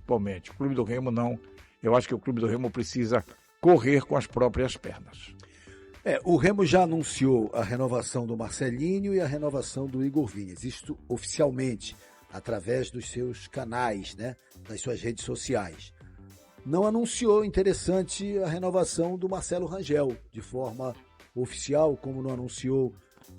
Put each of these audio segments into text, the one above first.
principalmente. O Clube do Remo não. Eu acho que o Clube do Remo precisa correr com as próprias pernas. O Remo já anunciou a renovação do Marcelinho e a renovação do Igor Vinícius. Isto oficialmente, através dos seus canais, né, das suas redes sociais. Não anunciou, interessante, a renovação do Marcelo Rangel, de forma oficial, como não anunciou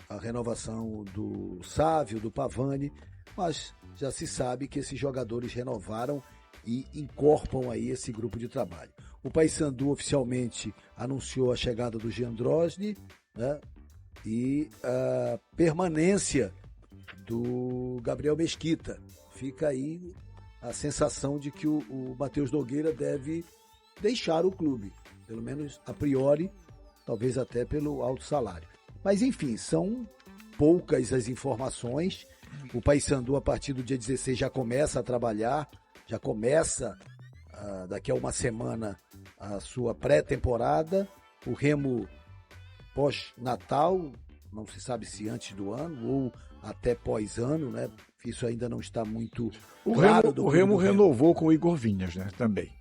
a renovação do Sávio, do Pavani, mas já se sabe que esses jogadores renovaram e incorporam aí esse grupo de trabalho. O Paysandu oficialmente anunciou a chegada do Jean Drosny, né, e a permanência do Gabriel Mesquita. Fica aí a sensação de que o Matheus Nogueira deve deixar o clube, pelo menos a priori, talvez até pelo alto salário. Mas enfim, são poucas as informações. O Paysandu, a partir do dia 16, já começa a trabalhar, já começa daqui a uma semana a sua pré-temporada. O Remo pós-Natal, não se sabe se antes do ano ou até pós-ano, né? Isso ainda não está muito claro. O Remo renovou com o Igor Vinícius, né? Também.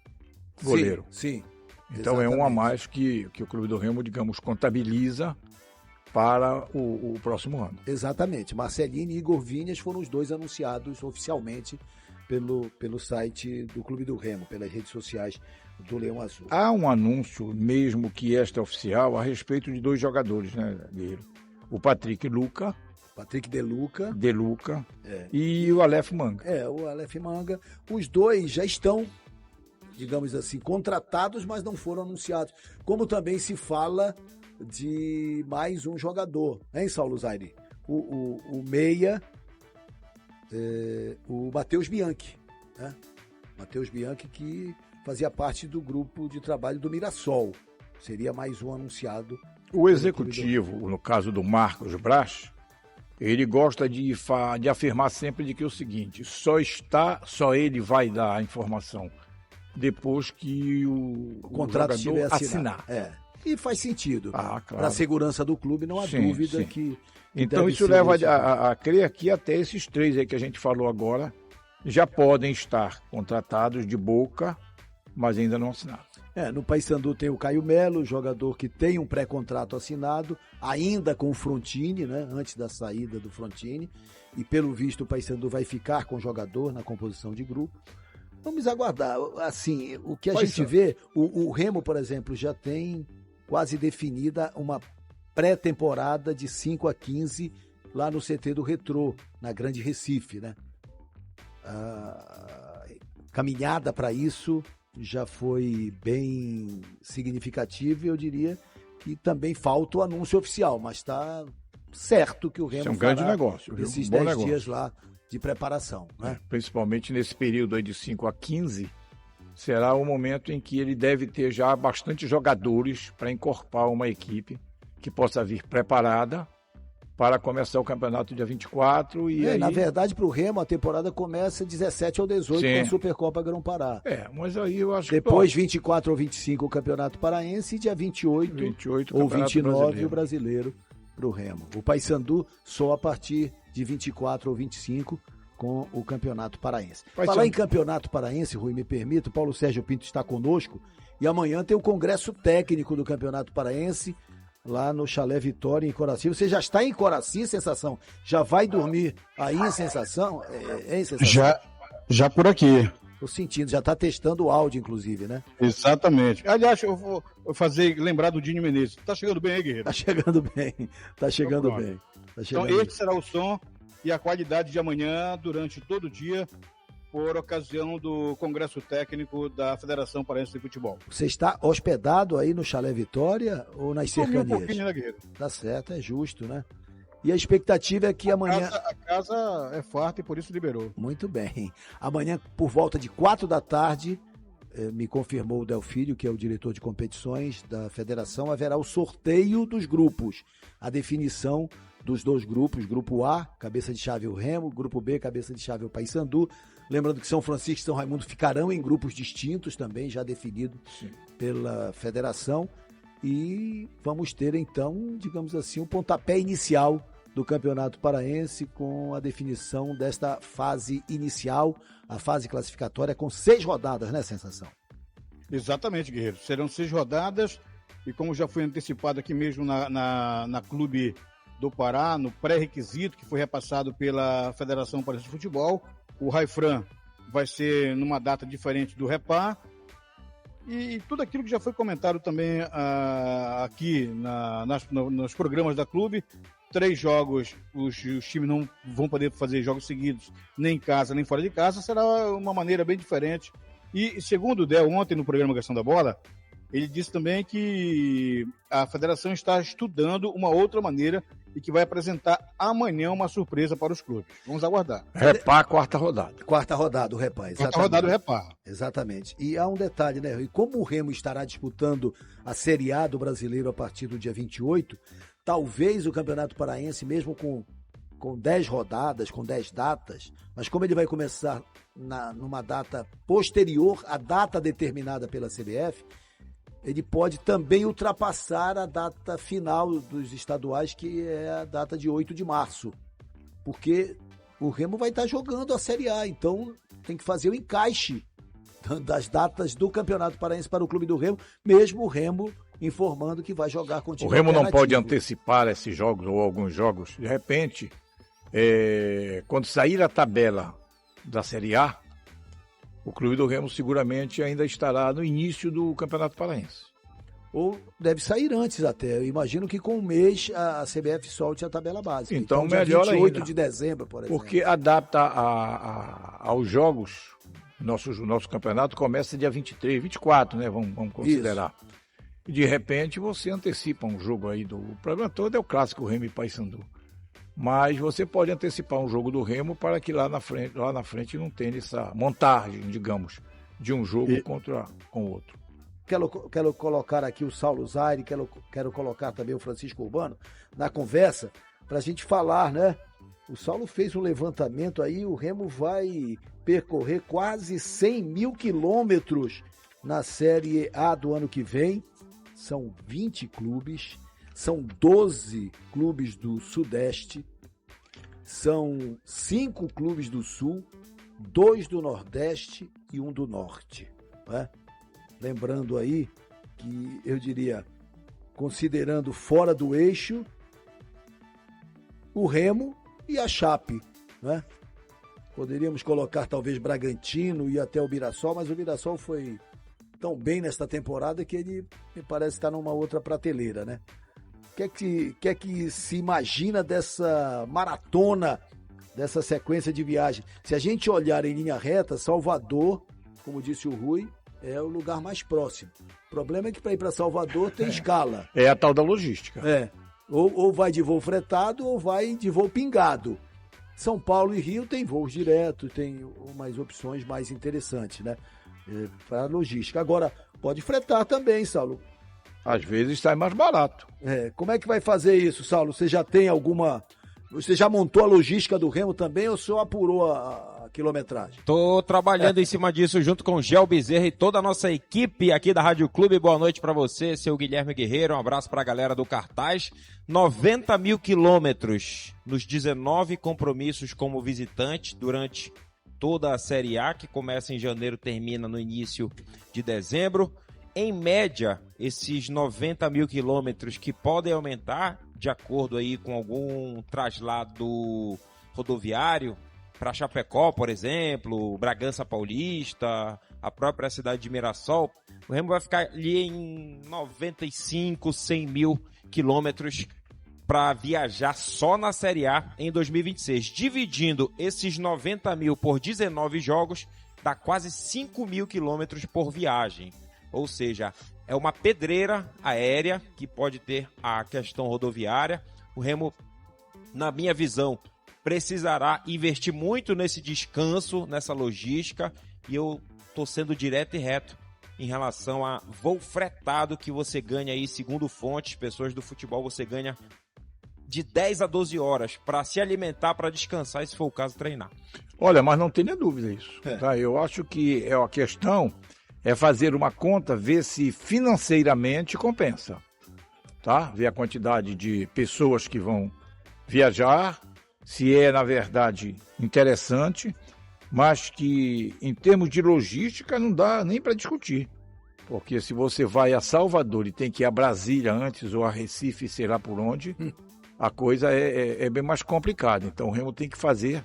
Goleiro. Sim. Então exatamente. É um a mais que o Clube do Remo, digamos, contabiliza para o próximo ano. Exatamente. Marcelinho e Igor Vinícius foram os dois anunciados oficialmente pelo site do Clube do Remo, pelas redes sociais do Leão Azul. Há um anúncio, mesmo que este é oficial, a respeito de dois jogadores, né, Guerreiro? O Patrick De Luca e o Aleph Manga. O Aleph Manga. Os dois já estão, digamos assim, contratados, mas não foram anunciados. Como também se fala de mais um jogador, hein, Saulo Zaire? O meia, o Matheus Bianchi, né? Matheus Bianchi, que fazia parte do grupo de trabalho do Mirassol. Seria mais um anunciado. O executivo, no caso do Marcos Braz, ele gosta de afirmar sempre de que é o seguinte: só ele vai dar a informação depois que o contrato estiver assinar. E faz sentido. Claro. Para a segurança do clube, não há dúvida que então isso leva a crer que até esses três aí que a gente falou agora já podem estar contratados de boca, mas ainda não assinados. No Paysandu tem o Caio Melo, jogador que tem um pré-contrato assinado, ainda com o Frontini, né, antes da saída do Frontini, e pelo visto o Paysandu vai ficar com o jogador na composição de grupo. Vamos aguardar. Assim, o que a gente vê, o Remo, por exemplo, já tem quase definida uma pré-temporada de 5 a 15 lá no CT do Retrô, na Grande Recife, né? A caminhada para isso já foi bem significativa, e eu diria que também falta o anúncio oficial, mas está certo que o Remo fará grande negócio, esses 10 dias lá de preparação, né? Principalmente nesse período aí de 5 a 15, será o momento em que ele deve ter já bastante jogadores para incorporar uma equipe que possa vir preparada para começar o campeonato dia 24. Na verdade, para o Remo, a temporada começa 17 ou 18 com a Supercopa Grão-Pará. Mas aí eu acho Depois, 24 ou 25, o Campeonato Paraense, e dia 28 ou 29, o Brasileiro para o Remo. O Paysandu só a partir de 24 ou 25 com o Campeonato Paraense. Falar em Campeonato Paraense, Rui, me permita, o Paulo Sérgio Pinto está conosco, e amanhã tem o Congresso Técnico do Campeonato Paraense, lá no Chalé Vitória, em Coraci. Você já está em Coraci, Sensação? Já vai dormir aí em Sensação? Sensação? Já por aqui. Tô sentindo, já está testando o áudio, inclusive, né? Exatamente. Aliás, eu vou lembrar do Dinho Menezes. Tá chegando bem aí, Guerreiro? Tá chegando bem. Então, este será o som e a qualidade de amanhã, durante todo o dia, por ocasião do Congresso Técnico da Federação Paraense de Futebol. Você está hospedado aí no Chalé Vitória ou nas cercanias? Um pouquinho, né, Guerreiro? Tá certo, é justo, né? E a expectativa é que amanhã... A casa é farta e por isso liberou. Muito bem. Amanhã, por volta de 4 da tarde, me confirmou o Delfílio, que é o diretor de competições da federação, haverá o sorteio dos grupos. A definição dos dois grupos, grupo A, cabeça de chave o Remo, grupo B, cabeça de chave o Paysandu. Lembrando que São Francisco e São Raimundo ficarão em grupos distintos também, já definido pela federação. E vamos ter, então, digamos assim, um pontapé inicial do Campeonato Paraense com a definição desta fase inicial, a fase classificatória com 6 rodadas, né, Sensação? Exatamente, Guerreiro. Serão 6 rodadas e como já foi antecipado aqui mesmo na Clube do Pará, no pré-requisito que foi repassado pela Federação Paraense de Futebol, o Raifran vai ser numa data diferente do Repá e tudo aquilo que já foi comentado também aqui nos programas da clube. 3 jogos, os times não vão poder fazer jogos seguidos, nem em casa, nem fora de casa, será uma maneira bem diferente. E segundo o Del, ontem no programa Questão da Bola, ele disse também que a federação está estudando uma outra maneira e que vai apresentar amanhã uma surpresa para os clubes. Vamos aguardar. Repá, quarta rodada. Quarta rodada, o Repá, exatamente. Quarta rodada, o Repá. Exatamente. E há um detalhe, né? E como o Remo estará disputando a Série A do Brasileiro a partir do dia 28, talvez o Campeonato Paraense, mesmo com 10 rodadas, com 10 datas, mas como ele vai começar numa data posterior à data determinada pela CBF, ele pode também ultrapassar a data final dos estaduais, que é a data de 8 de março. Porque o Remo vai estar jogando a Série A, então tem que fazer o encaixe das datas do Campeonato Paraense para o Clube do Remo, mesmo o Remo informando que vai jogar com o time alternativo. O Remo não pode antecipar esses jogos ou alguns jogos. De repente, quando sair a tabela da Série A, o Clube do Remo seguramente ainda estará no início do Campeonato Paraense. Ou deve sair antes até. Eu imagino que com um mês a CBF solte a tabela básica. Então melhor 28 ainda, de dezembro, por exemplo. Porque adapta aos jogos. Nosso campeonato começa dia 23, 24, né? Vamos considerar. Isso. E de repente você antecipa um jogo aí O problema todo é o clássico Remo e Paysandu. Mas você pode antecipar um jogo do Remo para que lá na frente não tenha essa montagem, digamos, de um jogo com o outro. Quero colocar aqui o Saulo Zaire, quero colocar também o Francisco Urbano na conversa, para a gente falar, né? O Saulo fez um levantamento aí, o Remo vai percorrer quase 100 mil quilômetros na Série A do ano que vem. São 20 clubes. São 12 clubes do Sudeste, são 5 clubes do Sul, 2 do Nordeste e 1 do Norte. Né? Lembrando aí que, eu diria, considerando fora do eixo, o Remo e a Chape. Né? Poderíamos colocar talvez Bragantino e até o Mirassol, mas o Mirassol foi tão bem nesta temporada que ele me parece estar numa outra prateleira, né? O que é que se imagina dessa maratona, dessa sequência de viagem? Se a gente olhar em linha reta, Salvador, como disse o Rui, é o lugar mais próximo. O problema é que para ir para Salvador tem escala. É a tal da logística. Ou vai de voo fretado ou vai de voo pingado. São Paulo e Rio tem voos diretos, tem umas opções mais interessantes, né? Para a logística. Agora, pode fretar também, Saulo. Às vezes sai mais barato. Como é que vai fazer isso, Saulo? Você já tem alguma... Você já montou a logística do Remo também ou só apurou a quilometragem? Tô trabalhando em cima disso junto com o Gel Bezerra e toda a nossa equipe aqui da Rádio Clube. Boa noite para você, seu Guilherme Guerreiro. Um abraço para a galera do cartaz. 90 mil quilômetros nos 19 compromissos como visitante durante toda a Série A, que começa em janeiro, termina no início de dezembro. Em média, esses 90 mil quilômetros que podem aumentar de acordo aí com algum traslado rodoviário para Chapecó, por exemplo, Bragança Paulista, a própria cidade de Mirassol, o Remo vai ficar ali em 95, 100 mil quilômetros para viajar só na Série A em 2026. Dividindo esses 90 mil por 19 jogos, dá quase 5 mil quilômetros por viagem. Ou seja, é uma pedreira aérea que pode ter a questão rodoviária. O Remo, na minha visão, precisará investir muito nesse descanso, nessa logística. E eu estou sendo direto e reto em relação a voo fretado que você ganha aí, segundo fontes, pessoas do futebol, você ganha de 10 a 12 horas para se alimentar, para descansar e, se for o caso, treinar. Olha, mas não tenha dúvida isso. Tá? Eu acho que a questão é fazer uma conta, ver se financeiramente compensa. Tá? Ver a quantidade de pessoas que vão viajar, se é, na verdade, interessante, mas que, em termos de logística, não dá nem para discutir. Porque se você vai a Salvador e tem que ir a Brasília antes, ou a Recife, sei lá por onde, a coisa é bem mais complicada. Então o Remo tem que fazer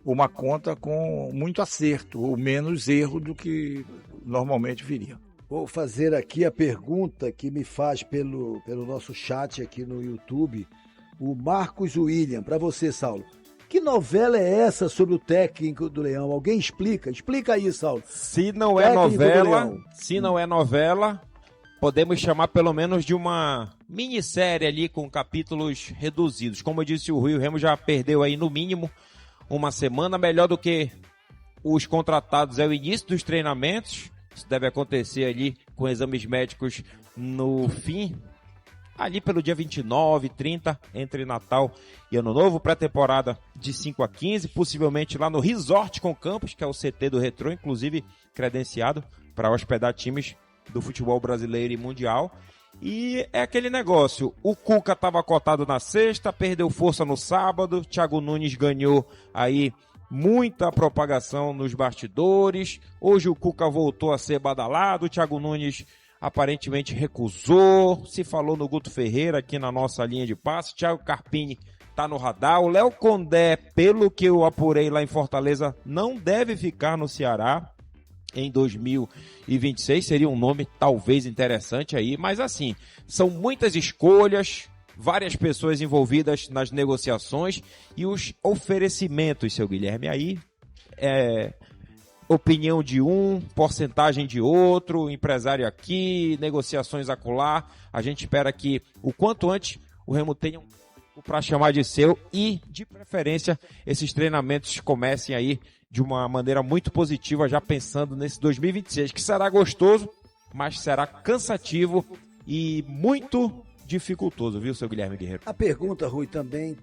uma conta com muito acerto, ou menos erro do que normalmente viria. Vou fazer aqui a pergunta que me faz pelo nosso chat aqui no YouTube, o Marcos William. Para você, Saulo. Que novela é essa sobre o técnico do Leão? Alguém explica? Explica aí, Saulo. Se não é novela, podemos chamar pelo menos de uma minissérie ali com capítulos reduzidos. Como eu disse, o Remo já perdeu aí no mínimo uma semana. Melhor do que os contratados é o início dos treinamentos. Isso deve acontecer ali com exames médicos no fim, ali pelo dia 29, 30, entre Natal e Ano Novo, pré-temporada de 5 a 15, possivelmente lá no Resort com Campos, que é o CT do Retrô, inclusive credenciado para hospedar times do futebol brasileiro e mundial. E é aquele negócio, o Cuca estava cotado na sexta, perdeu força no sábado, Thiago Nunes ganhou aí muita propagação nos bastidores, hoje o Cuca voltou a ser badalado, o Thiago Nunes aparentemente recusou, se falou no Guto Ferreira aqui na nossa linha de passe, Thiago Carpini tá no radar, o Léo Condé, pelo que eu apurei lá em Fortaleza, não deve ficar no Ceará em 2026, seria um nome talvez interessante aí, mas assim, são muitas escolhas, várias pessoas envolvidas nas negociações e os oferecimentos, seu Guilherme, aí opinião de um, porcentagem de outro, empresário aqui, negociações acolá. A gente espera que o quanto antes o Remo tenha para chamar de seu e, de preferência, esses treinamentos comecem aí de uma maneira muito positiva, já pensando nesse 2026, que será gostoso, mas será cansativo e muito dificultoso, viu, seu Guilherme Guerreiro? A pergunta, Rui, também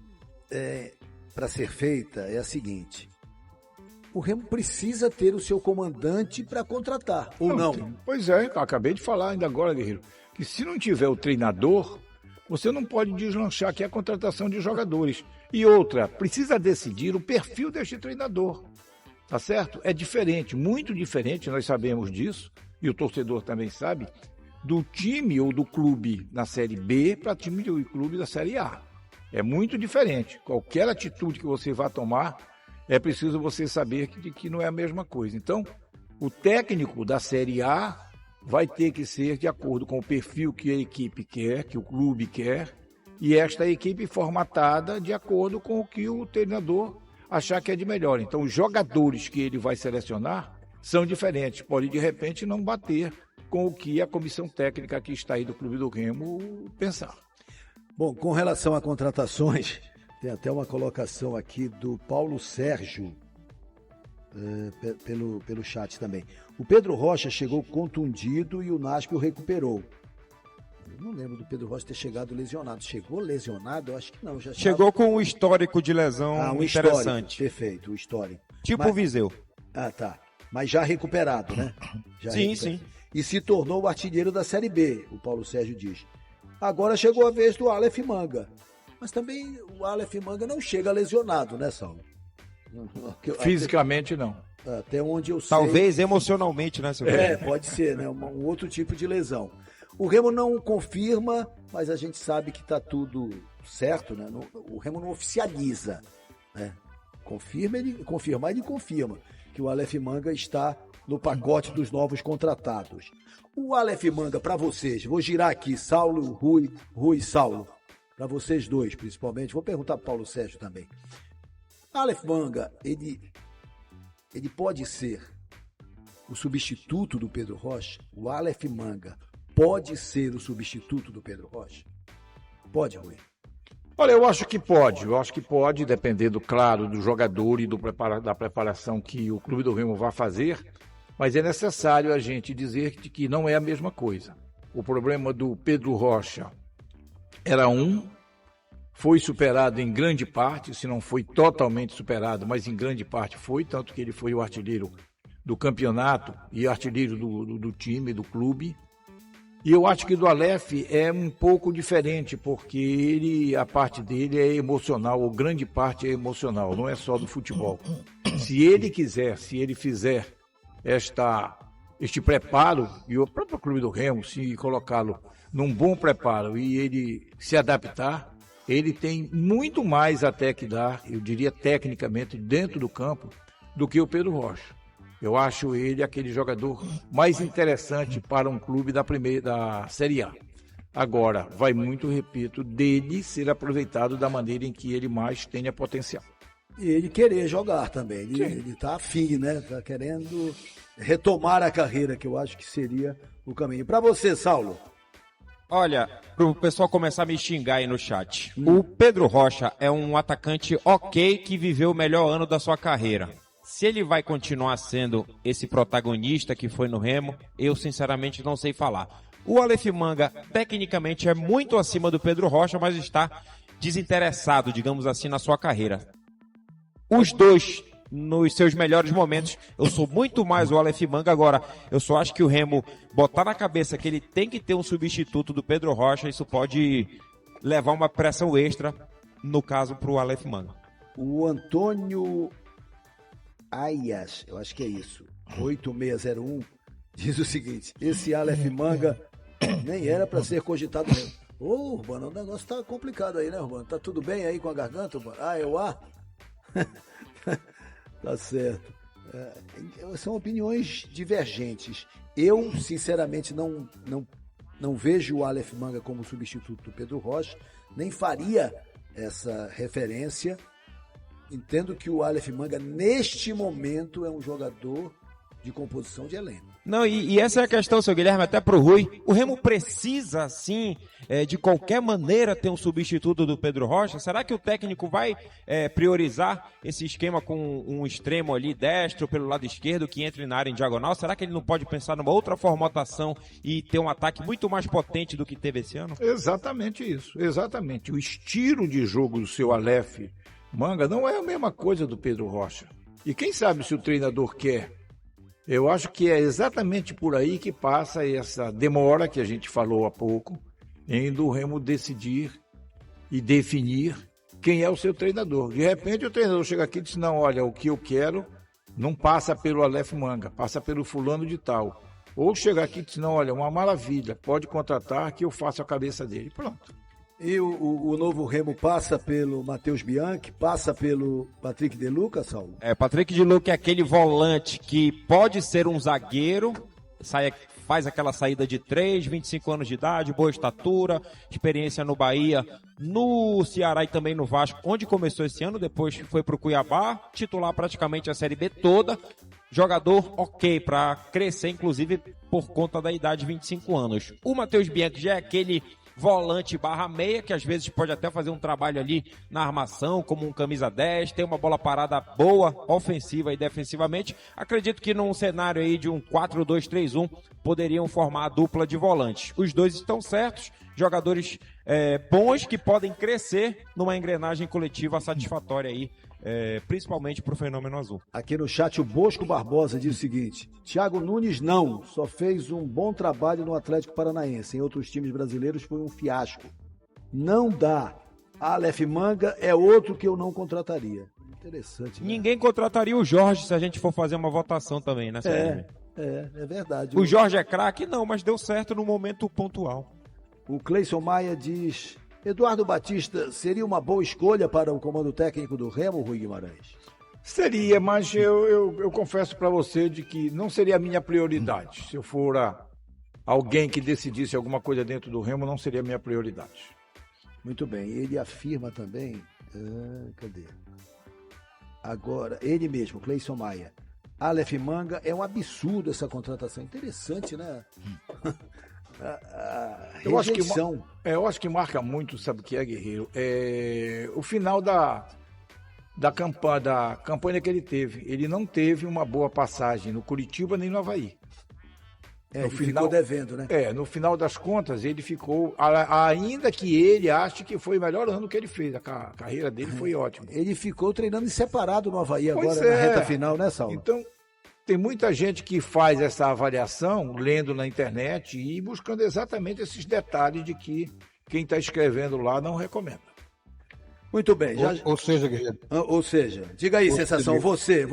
para ser feita é a seguinte: o Remo precisa ter o seu comandante para contratar, ou não? Pois é, acabei de falar ainda agora, Guerreiro, que se não tiver o treinador, você não pode deslanchar aqui a contratação de jogadores. E outra, precisa decidir o perfil deste treinador, tá certo? É diferente, muito diferente, nós sabemos disso, e o torcedor também sabe, do time ou do clube na Série B para time ou clube da Série A. É muito diferente. Qualquer atitude que você vá tomar, é preciso você saber que não é a mesma coisa. Então, o técnico da Série A vai ter que ser de acordo com o perfil que a equipe quer, que o clube quer, e esta equipe formatada de acordo com o que o treinador achar que é de melhor. Então, os jogadores que ele vai selecionar são diferentes. Pode, de repente, não bater com o que a comissão técnica que está aí do Clube do Remo pensar. Bom, com relação a contratações, tem até uma colocação aqui do Paulo Sérgio, pelo chat também. O Pedro Rocha chegou contundido e o Nasp o recuperou. Eu não lembro do Pedro Rocha ter chegado lesionado. Chegou lesionado? Eu acho que não. Chegou com um histórico de lesão interessante. Histórico, perfeito, o histórico. Tipo o Viseu. Ah, tá. Mas já recuperado, né? Sim. E se tornou o artilheiro da Série B, o Paulo Sérgio diz. Agora chegou a vez do Aleph Manga. Mas também o Aleph Manga não chega lesionado, né, Saulo? Fisicamente, não. Até onde eu sei. Talvez emocionalmente, né, seu Guilherme? Pode ser, né? Um outro tipo de lesão. O Remo não confirma, mas a gente sabe que está tudo certo, né? O Remo não oficializa, né? Confirmar ele confirma que o Aleph Manga está no pacote dos novos contratados. O Aleph Manga, para vocês, vou girar aqui, Saulo, Rui e Saulo, para vocês dois, principalmente, vou perguntar para Paulo Sérgio também. Aleph Manga, ele pode ser o substituto do Pedro Rocha? O Aleph Manga pode ser o substituto do Pedro Rocha? Pode, Rui? Olha, eu acho que pode, dependendo, claro, do jogador e da preparação que o Clube do Remo vai fazer, mas é necessário a gente dizer que não é a mesma coisa. O problema do Pedro Rocha era foi superado em grande parte, se não foi totalmente superado, mas em grande parte foi, tanto que ele foi o artilheiro do campeonato e artilheiro do time, do clube. E eu acho que do Aleph é um pouco diferente, porque a parte dele é emocional, ou grande parte é emocional, não é só do futebol. Se ele quiser, se ele fizer este preparo, e o próprio Clube do Remo, se colocá-lo num bom preparo e ele se adaptar, ele tem muito mais até que dar, eu diria tecnicamente, dentro do campo, do que o Pedro Rocha. Eu acho ele aquele jogador mais interessante para um clube da Série A. Agora, vai muito, repito, dele ser aproveitado da maneira em que ele mais tenha potencial. E ele querer jogar também. Ele tá afim, né? Tá querendo retomar a carreira, que eu acho que seria o caminho. Para você, Saulo. Olha, pro pessoal começar a me xingar aí no chat. O Pedro Rocha é um atacante ok que viveu o melhor ano da sua carreira. Se ele vai continuar sendo esse protagonista que foi no Remo, eu sinceramente não sei falar. O Aleph Manga, tecnicamente, é muito acima do Pedro Rocha, mas está desinteressado, digamos assim, na sua carreira. Os dois, nos seus melhores momentos, eu sou muito mais o Aleph Manga. Agora, eu só acho que o Remo botar na cabeça que ele tem que ter um substituto do Pedro Rocha, isso pode levar uma pressão extra, no caso, para o Aleph Manga. O Antônio Ayas, eu acho que é isso, 8601, diz o seguinte: esse Aleph Manga nem era para ser cogitado mesmo. Ô, Urbano, o negócio tá complicado aí, né, Urbano? Tá tudo bem aí com a garganta, Urbano? Tá certo. São opiniões divergentes. Eu, sinceramente, não vejo o Aleph Manga como substituto do Pedro Rocha, nem faria essa referência. Entendo que o Aleph Manga, neste momento, é um jogador de composição de elenco. Não, e essa é a questão, seu Guilherme, até pro Rui. O Remo precisa, sim, de qualquer maneira ter um substituto do Pedro Rocha? Será que o técnico vai priorizar esse esquema com um extremo ali destro pelo lado esquerdo que entre na área em diagonal? Será que ele não pode pensar numa outra formatação e ter um ataque muito mais potente do que teve esse ano? Exatamente isso, exatamente. O estilo de jogo do seu Aleph Manga não é a mesma coisa do Pedro Rocha. E quem sabe se o treinador quer? Eu acho que é exatamente por aí que passa essa demora que a gente falou há pouco, em do Remo decidir e definir quem é o seu treinador. De repente o treinador chega aqui e diz: não, olha, o que eu quero não passa pelo Aleph Manga, passa pelo fulano de tal. Ou chega aqui e diz: não, olha, uma maravilha, pode contratar que eu faço a cabeça dele. Pronto. E o novo Remo passa pelo Matheus Bianchi, passa pelo Patrick De Luca, Saulo? Patrick De Luca é aquele volante que pode ser um zagueiro, faz aquela saída de 3, 25 anos de idade, boa estatura, experiência no Bahia, no Ceará e também no Vasco, onde começou esse ano, depois foi pro Cuiabá, titular praticamente a Série B toda, jogador ok para crescer, inclusive por conta da idade de 25 anos. O Matheus Bianchi já é aquele volante /meia, que às vezes pode até fazer um trabalho ali na armação, como um camisa 10, tem uma bola parada boa, ofensiva e defensivamente. Acredito que num cenário aí de um 4-2-3-1, poderiam formar a dupla de volantes. Os dois estão certos, jogadores bons que podem crescer numa engrenagem coletiva satisfatória aí, principalmente para o Fenômeno Azul. Aqui no chat o Bosco Barbosa diz o seguinte: Thiago Nunes só fez um bom trabalho no Atlético Paranaense, em outros times brasileiros foi um fiasco. Não dá. Aleph Manga é outro que eu não contrataria. Interessante, né? Ninguém contrataria o Jorge se a gente for fazer uma votação também, né? É verdade. O Jorge é craque? Não, mas deu certo no momento pontual. O Cleison Maia diz: Eduardo Batista seria uma boa escolha para o comando técnico do Remo, Rui Guimarães? Seria, mas eu confesso para você de que não seria a minha prioridade. Se eu for alguém que decidisse alguma coisa dentro do Remo, não seria a minha prioridade. Muito bem. Ele afirma também... cadê? Agora, ele mesmo, Cleison Maia. Aleph Manga, é um absurdo essa contratação. Interessante, né? Eu acho que marca muito, sabe o que é, Guerreiro? O final da campanha que ele teve. Ele não teve uma boa passagem no Curitiba nem no Avaí. Ele ficou devendo, né? No final das contas, ele ficou, ainda que ele ache que foi o melhor ano que ele fez, a carreira dele foi ótima. Ele ficou treinando em separado no Avaí agora, na reta final, né, Saulo? Então, tem muita gente que faz essa avaliação, lendo na internet e buscando exatamente esses detalhes de que quem está escrevendo lá não recomenda. Muito bem. Ou seja, Guerreiro. Ou seja, diga aí, Sensação, você.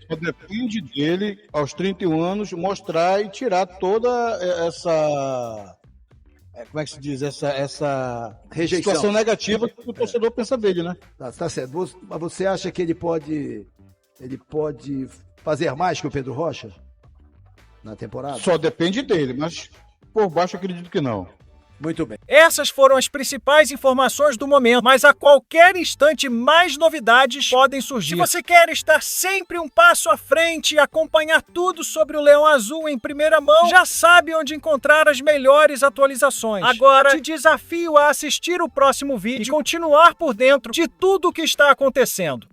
Só depende dele, aos 31 anos, mostrar e tirar toda essa... Como é que se diz? Essa rejeição. Situação negativa que o torcedor pensa dele, né? Tá certo. Mas você acha que ele pode fazer mais que o Pedro Rocha na temporada? Só depende dele, mas por baixo eu acredito que não. Muito bem. Essas foram as principais informações do momento, mas a qualquer instante mais novidades podem surgir. Se você quer estar sempre um passo à frente e acompanhar tudo sobre o Leão Azul em primeira mão, já sabe onde encontrar as melhores atualizações. Agora, te desafio a assistir o próximo vídeo e continuar por dentro de tudo o que está acontecendo.